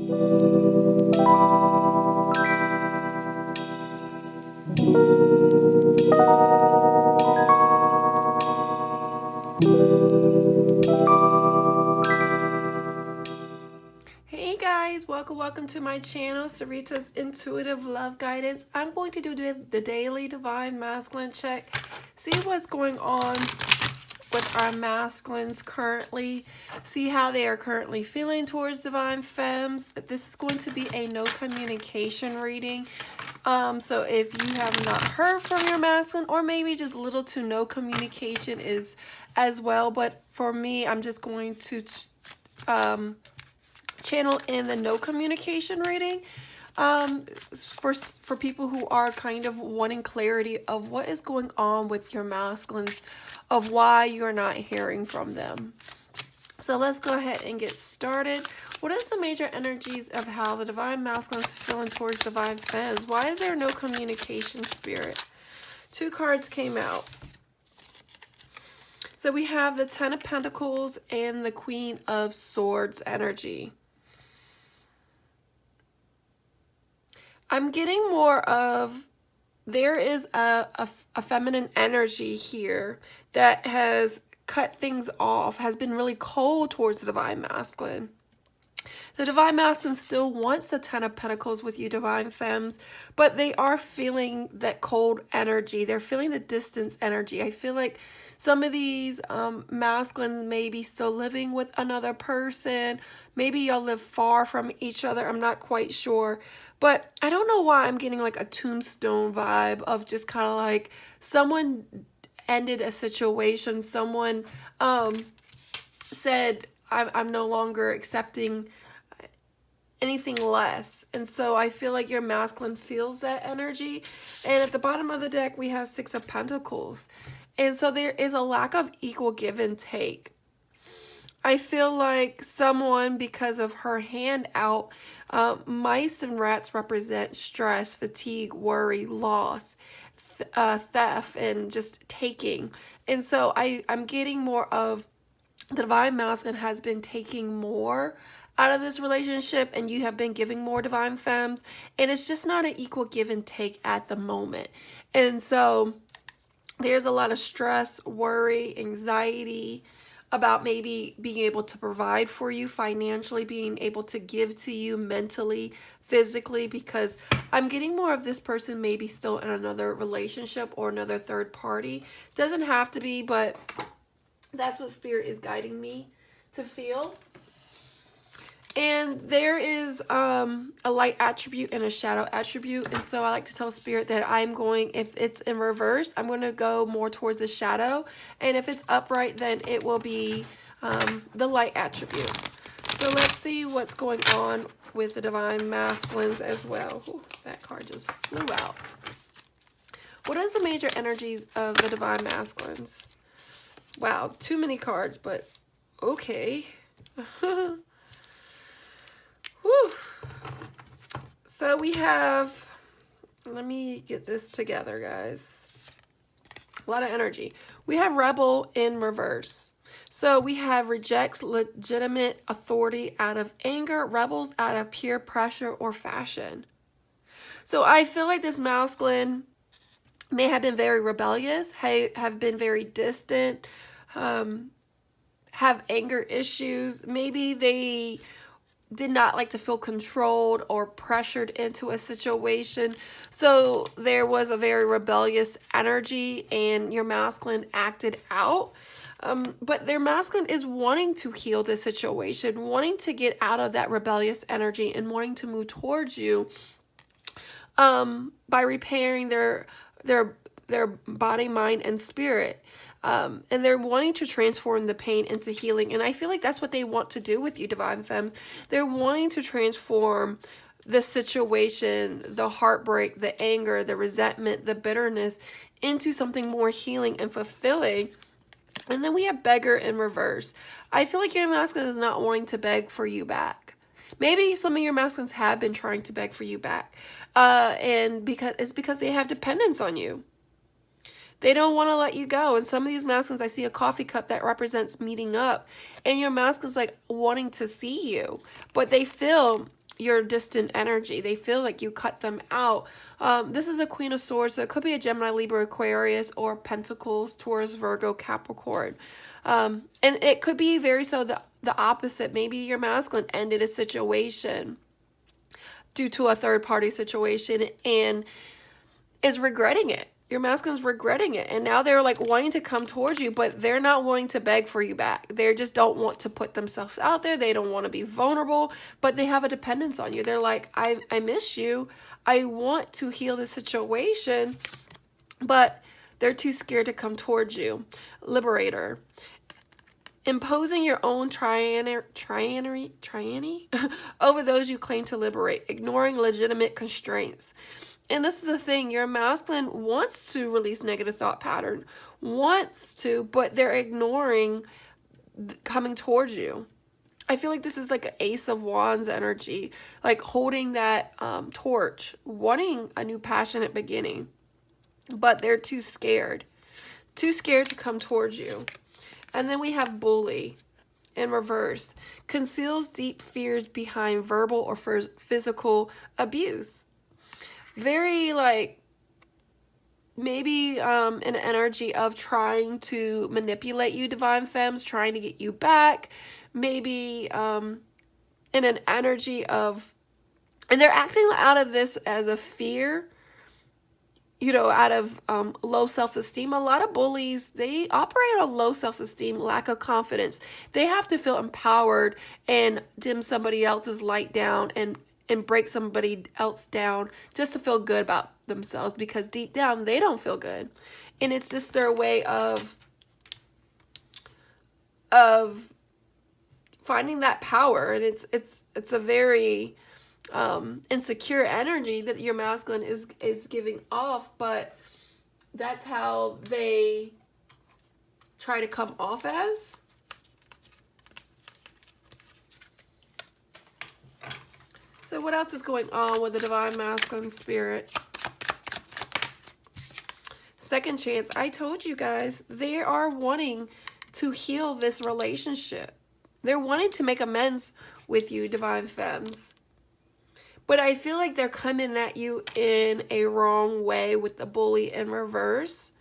Hey guys, welcome to my channel, Sarita's Intuitive Love Guidance. I'm going to do the daily Divine Masculine check, see what's going on with our masculines currently, see how they are currently feeling towards Divine Femmes. This is going to be a no communication reading. So if you have not heard from your masculine, or maybe just little to no communication is as well, but for me, I'm just going to channel in the no communication reading for people who are kind of wanting clarity of what is going on with your masculines, of why you're not hearing from them. So let's go ahead and get started. What is the major energies of how the Divine Masculine is feeling towards Divine Femmes? Why is there no communication, Spirit? Two cards came out. So we have the Ten of Pentacles and the Queen of Swords energy. I'm getting more of, there is a feminine energy here that has cut things off, has been really cold towards the Divine Masculine. The Divine Masculine still wants the Ten of Pentacles with you, Divine Femmes, but they are feeling that cold energy. They're feeling the distance energy. I feel like some of these masculines may be still living with another person. Maybe y'all live far from each other. I'm not quite sure. But I don't know why I'm getting like a tombstone vibe of just kind of like someone ended a situation. Someone said, I'm no longer accepting anything less. And so I feel like your masculine feels that energy. And at the bottom of the deck, we have Six of Pentacles. And so there is a lack of equal give and take. I feel like someone, because of her hand out, mice and rats represent stress, fatigue, worry, loss, theft, and just taking. And so I'm getting more of the Divine Masculine has been taking more out of this relationship, and you have been giving more, Divine Femmes, and it's just not an equal give and take at the moment. And so there's a lot of stress, worry, anxiety about maybe being able to provide for you financially, being able to give to you mentally, physically, because I'm getting more of this person maybe still in another relationship or another third party. Doesn't have to be, but that's what Spirit is guiding me to feel. And there is a light attribute and a shadow attribute. And so I like to tell Spirit that I'm going, if it's in reverse, I'm going to go more towards the shadow. And if it's upright, then it will be the light attribute. So let's see what's going on with the Divine Masculines as well. Ooh, that card just flew out. What is the major energies of the Divine Masculines? Wow, too many cards, but okay. Whew. So we have, let me get this together, guys. A lot of energy. We have Rebel in reverse. So we have rejects legitimate authority out of anger, rebels out of peer pressure or fashion. So I feel like this masculine may have been very rebellious, have been very distant, have anger issues. Maybe they did not like to feel controlled or pressured into a situation. So there was a very rebellious energy and your masculine acted out. But their masculine is wanting to heal the situation, wanting to get out of that rebellious energy and wanting to move towards you by repairing their body, mind, and spirit. And they're wanting to transform the pain into healing. And I feel like that's what they want to do with you, Divine Femmes. They're wanting to transform the situation, the heartbreak, the anger, the resentment, the bitterness into something more healing and fulfilling. And then we have Beggar in reverse. I feel like your masculine is not wanting to beg for you back. Maybe some of your masculines have been trying to beg for you back. And because they have dependence on you. They don't want to let you go. And some of these masculines, I see a coffee cup that represents meeting up. And your masculine's like wanting to see you. But they feel your distant energy. They feel like you cut them out. This is a Queen of Swords, so it could be a Gemini, Libra, Aquarius, or Pentacles, Taurus, Virgo, Capricorn. And it could be very so the opposite. Maybe your masculine ended a situation due to a third-party situation and is regretting it. Your masculine's regretting it, and now they're like wanting to come towards you, but they're not wanting to beg for you back. They just don't want to put themselves out there. They don't want to be vulnerable, but they have a dependence on you. They're like, I miss you. I want to heal the situation, but they're too scared to come towards you. Liberator. Imposing your own trianny over those you claim to liberate, ignoring legitimate constraints. And this is the thing, your masculine wants to release negative thought pattern, wants to, but they're ignoring coming towards you. I feel like this is like an Ace of Wands energy, like holding that torch, wanting a new passionate beginning, but they're too scared to come towards you. And then we have Bully in reverse, conceals deep fears behind verbal or physical abuse. Very like maybe an energy of trying to manipulate you, Divine Femmes, trying to get you back. Maybe in an energy of, and they're acting out of this as a fear, you know, out of low self-esteem. A lot of bullies, they operate on low self-esteem, lack of confidence. They have to feel empowered and dim somebody else's light down and break somebody else down just to feel good about themselves, because deep down they don't feel good. And it's just their way of finding that power. And it's a very insecure energy that your masculine is giving off, but that's how they try to come off as. So what else is going on with the Divine Masculine Spirit? Second chance. I told you guys, they are wanting to heal this relationship. They're wanting to make amends with you, Divine Femmes. But I feel like they're coming at you in a wrong way with the Bully in reverse.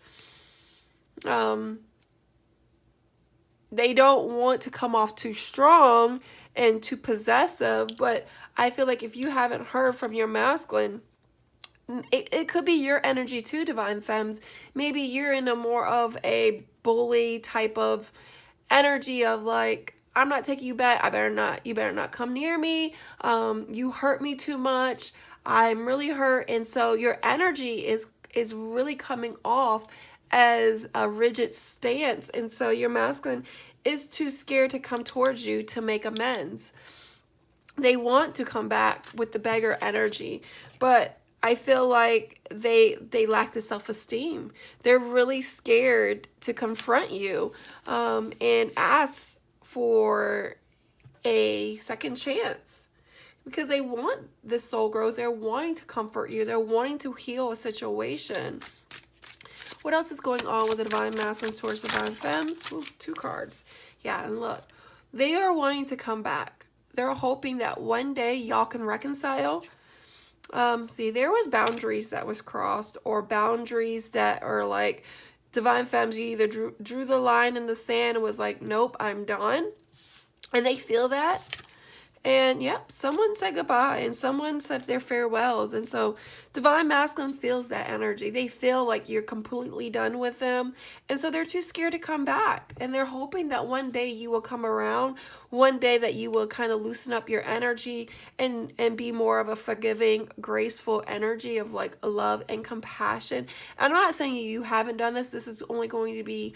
They don't want to come off too strong and too possessive, but I feel like if you haven't heard from your masculine, it could be your energy too, Divine Femmes. Maybe you're in a more of a bully type of energy of like, I'm not taking you back. You better not come near me. You hurt me too much. I'm really hurt. And so your energy is really coming off as a rigid stance. And so your masculine is too scared to come towards you to make amends. They want to come back with the beggar energy, but I feel like they lack the self-esteem. They're really scared to confront you and ask for a second chance, because they want this soul growth. They're wanting to comfort you. They're wanting to heal a situation. What else is going on with the Divine Masculine towards Divine Femmes? Ooh, 2 cards. Yeah, and look, they are wanting to come back. They're hoping that one day y'all can reconcile. See, there was boundaries that was crossed, or boundaries that are like, Divine Femmes, you either drew the line in the sand and was like, nope, I'm done. And they feel that. And yep, someone said goodbye and someone said their farewells. And so Divine Masculine feels that energy. They feel like you're completely done with them. And so they're too scared to come back. And they're hoping that one day you will come around. One day that you will kind of loosen up your energy and be more of a forgiving, graceful energy of like love and compassion. I'm not saying you haven't done this. This is only going to be...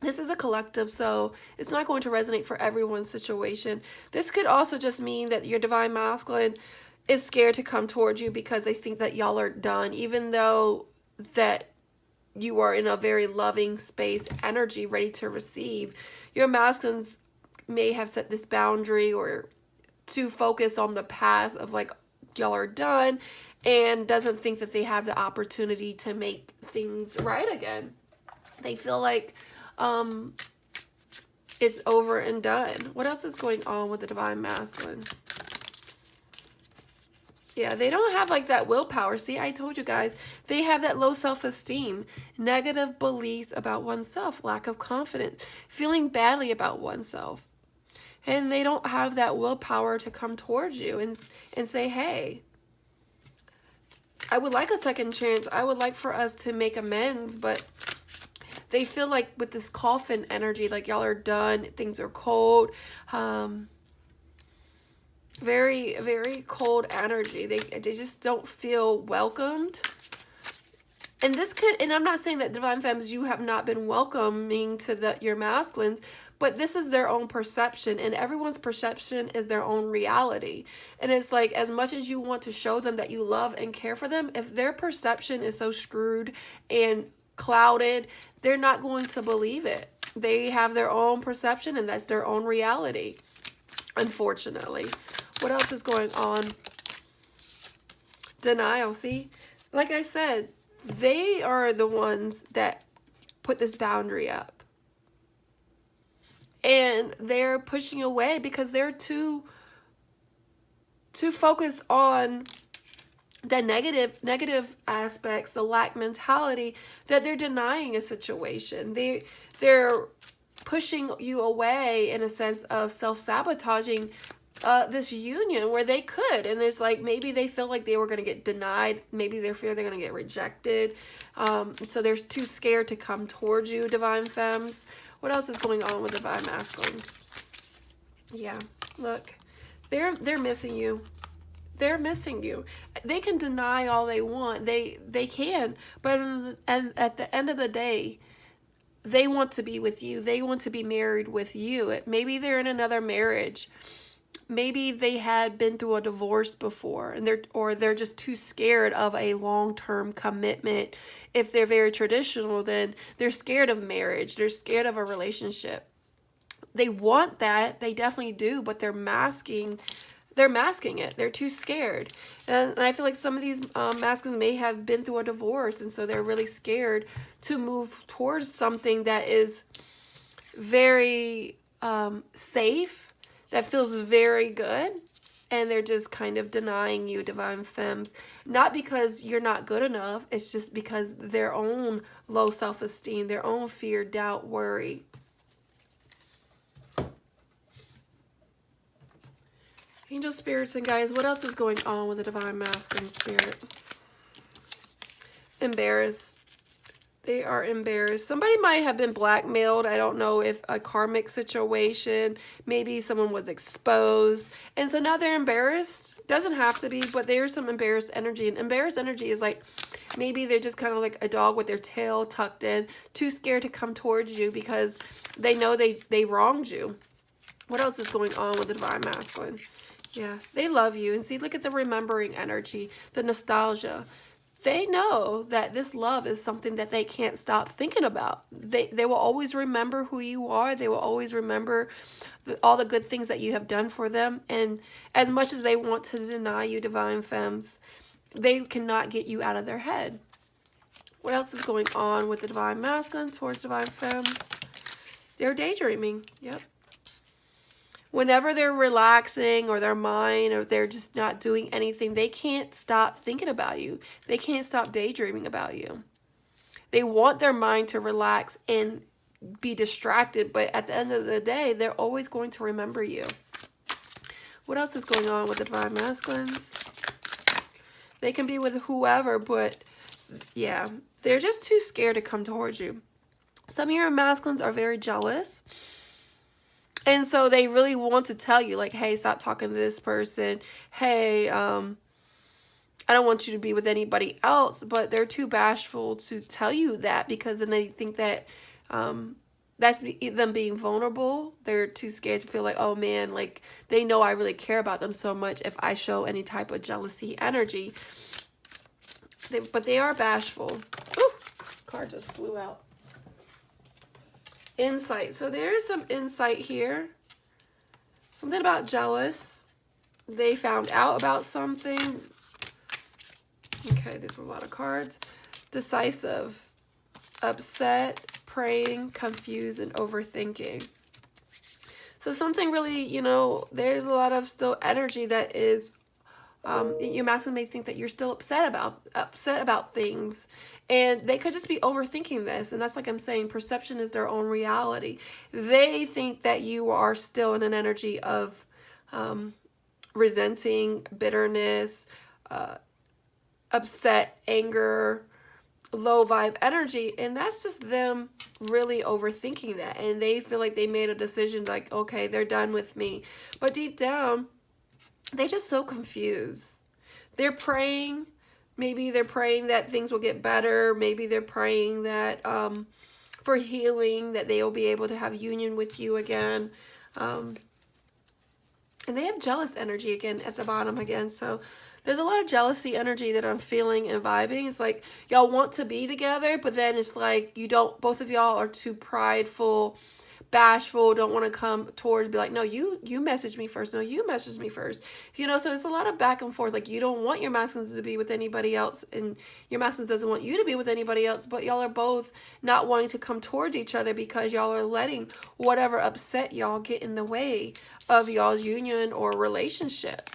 This is a collective, so it's not going to resonate for everyone's situation. This could also just mean that your Divine Masculine is scared to come towards you because they think that y'all are done, even though that you are in a very loving space, energy, ready to receive. Your masculines may have set this boundary or to focus on the past of like, y'all are done, and doesn't think that they have the opportunity to make things right again. They feel like it's over and done. What else is going on with the Divine Masculine? Yeah, they don't have like that willpower. See, I told you guys, they have that low self-esteem, negative beliefs about oneself, lack of confidence, feeling badly about oneself. And they don't have that willpower to come towards you and say, hey, I would like a second chance. I would like for us to make amends, but they feel like with this coffin energy, like y'all are done, things are cold. Very, very cold energy. They just don't feel welcomed. And this could, and I'm not saying that Divine Femmes, you have not been welcoming to your masculines, but this is their own perception, and everyone's perception is their own reality. And it's like, as much as you want to show them that you love and care for them, if their perception is so screwed and clouded, they're not going to believe it. They have their own perception, and that's their own reality, unfortunately. What else is going on? Denial. See, like I said, they are the ones that put this boundary up. And they're pushing away because they're too focused on the negative aspects, the lack mentality, that they're denying a situation. They're pushing you away in a sense of self-sabotaging this union where they could. And it's like, maybe they feel like they were going to get denied. Maybe they fear they're going to get rejected. So they're too scared to come towards you, Divine Femmes. What else is going on with Divine Masculines? Yeah, look, they're missing you. They're missing you. They can deny all they want. They can, but at the end of the day, they want to be with you. They want to be married with you. Maybe they're in another marriage. Maybe they had been through a divorce before, and they're just too scared of a long-term commitment. If they're very traditional, then they're scared of marriage. They're scared of a relationship. They want that. They definitely do, but they're masking it. They're too scared. And I feel like some of these masculines may have been through a divorce, and so they're really scared to move towards something that is very safe, that feels very good, and they're just kind of denying you, Divine Femmes. Not because you're not good enough, it's just because their own low self-esteem, their own fear, doubt, worry. Angel spirits and guys, what else is going on with the Divine Masculine spirit? Embarrassed. They are embarrassed. Somebody might have been blackmailed. I don't know if a karmic situation. Maybe someone was exposed. And so now they're embarrassed. Doesn't have to be, but there's some embarrassed energy. And embarrassed energy is like, maybe they're just kind of like a dog with their tail tucked in, too scared to come towards you because they know they wronged you. What else is going on with the Divine Masculine? Yeah, they love you. And see, look at the remembering energy, the nostalgia. They know that this love is something that they can't stop thinking about. They will always remember who you are. They will always remember all the good things that you have done for them. And as much as they want to deny you, Divine Femmes, they cannot get you out of their head. What else is going on with the Divine Masculine towards Divine Femmes? They're daydreaming. Yep. Whenever they're relaxing or their mind or they're just not doing anything, they can't stop thinking about you. They can't stop daydreaming about you. They want their mind to relax and be distracted, but at the end of the day, they're always going to remember you. What else is going on with the Divine Masculines? They can be with whoever, but yeah, they're just too scared to come towards you. Some of your masculines are very jealous. And so they really want to tell you, like, hey, stop talking to this person. Hey, I don't want you to be with anybody else. But they're too bashful to tell you that because then they think that that's them being vulnerable. They're too scared to feel like, oh, man, like, they know I really care about them so much if I show any type of jealousy energy. But they are bashful. Ooh, card just flew out. Insight. So there's some insight here. Something about jealous. They found out about something. Okay, there's a lot of cards. Decisive. Upset, praying, confused, and overthinking. So something really, you know, there's a lot of still energy that is Your masculine may think that you're still upset about things, and they could just be overthinking this. And that's, like I'm saying, perception is their own reality. They think that you are still in an energy of resenting, bitterness, upset, anger, low vibe energy, and that's just them really overthinking that. And they feel like they made a decision, like, okay, they're done with me. But deep down, they're just so confused. They're praying. Maybe they're praying that things will get better. Maybe they're praying that for healing, that they will be able to have union with you again. And they have jealous energy again at the bottom again. So there's a lot of jealousy energy that I'm feeling and vibing. It's like y'all want to be together, but then it's like you don't, both of y'all are too prideful, bashful, don't want to come towards, be like, no, you message me first. No, you message me first. You know, so it's a lot of back and forth. Like, you don't want your masculines to be with anybody else, and your masculine doesn't want you to be with anybody else, but y'all are both not wanting to come towards each other because y'all are letting whatever upset y'all get in the way of y'all's union or relationship.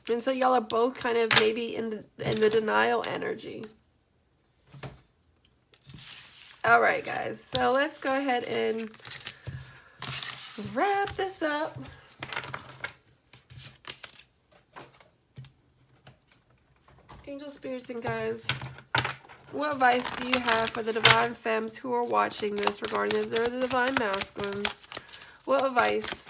And so y'all are both kind of maybe in the denial energy. All right, guys. So let's go ahead and wrap this up. Angel, spirits, and guys, what advice do you have for the divine femmes who are watching this regarding the divine masculines? What advice?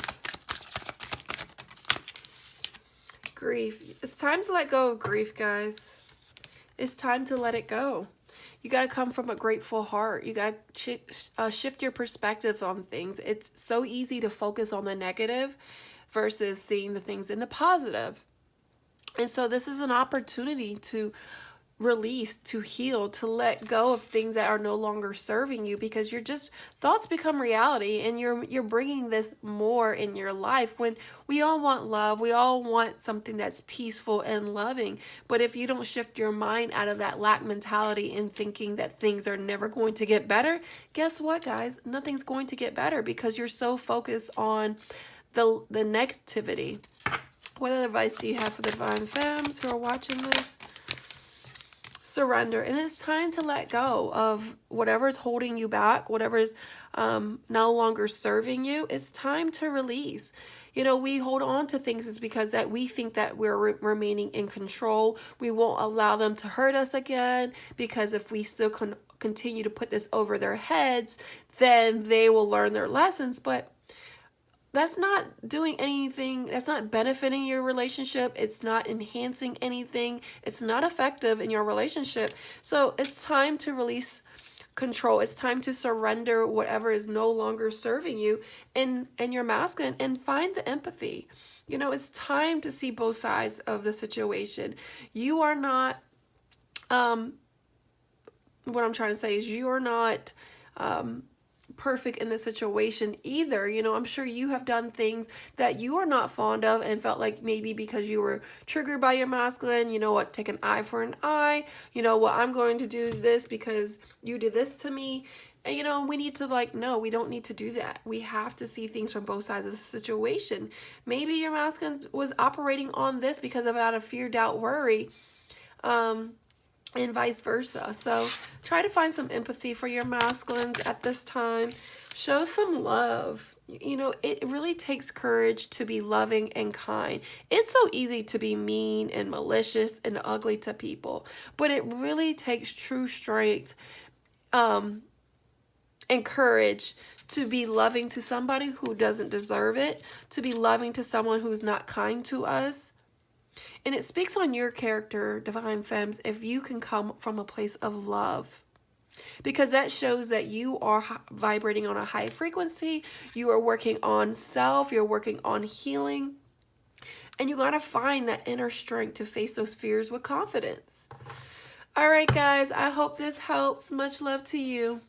Grief. It's time to let go of grief, guys. It's time to let it go. You got to come from a grateful heart. You got to shift your perspectives on things. It's so easy to focus on the negative versus seeing the things in the positive. And so this is an opportunity to release, to heal, to let go of things that are no longer serving you, because you're just, thoughts become reality, and you're bringing this more in your life. When we all want love, we all want something that's peaceful and loving, but if you don't shift your mind out of that lack mentality and thinking that things are never going to get better, guess what, guys? Nothing's going to get better because you're so focused on the negativity. What other advice do you have for the divine femmes who are watching this? Surrender. And it's time to let go of whatever is holding you back, whatever is no longer serving you. It's time to release. You know, we hold on to things is because that we think that we're remaining in control. We won't allow them to hurt us again, because if we still continue to put this over their heads, then they will learn their lessons. But that's not doing anything. That's not benefiting your relationship. It's not enhancing anything. It's not effective in your relationship. So it's time to release control. It's time to surrender whatever is no longer serving you and your masculine, and find the empathy. You know, it's time to see both sides of the situation. You are not, what I'm trying to say is you are not, perfect in the situation either. You know, I'm sure you have done things that you are not fond of and felt like maybe because you were triggered by your masculine, you know what, take an eye for an eye. You know what, I'm going to do this because you did this to me. And, you know, we need to, like, no, we don't need to do that. We have to see things from both sides of the situation. Maybe your masculine was operating on this because of out of fear, doubt, worry, and vice versa. So try to find some empathy for your masculines at this time. Show some love. You know, it really takes courage to be loving and kind. It's so easy to be mean and malicious and ugly to people, but it really takes true strength and courage to be loving to somebody who doesn't deserve it, to be loving to someone who's not kind to us. And it speaks on your character, divine femmes, if you can come from a place of love. Because that shows that you are vibrating on a high frequency. You are working on self. You're working on healing. And you got to find that inner strength to face those fears with confidence. All right, guys. I hope this helps. Much love to you.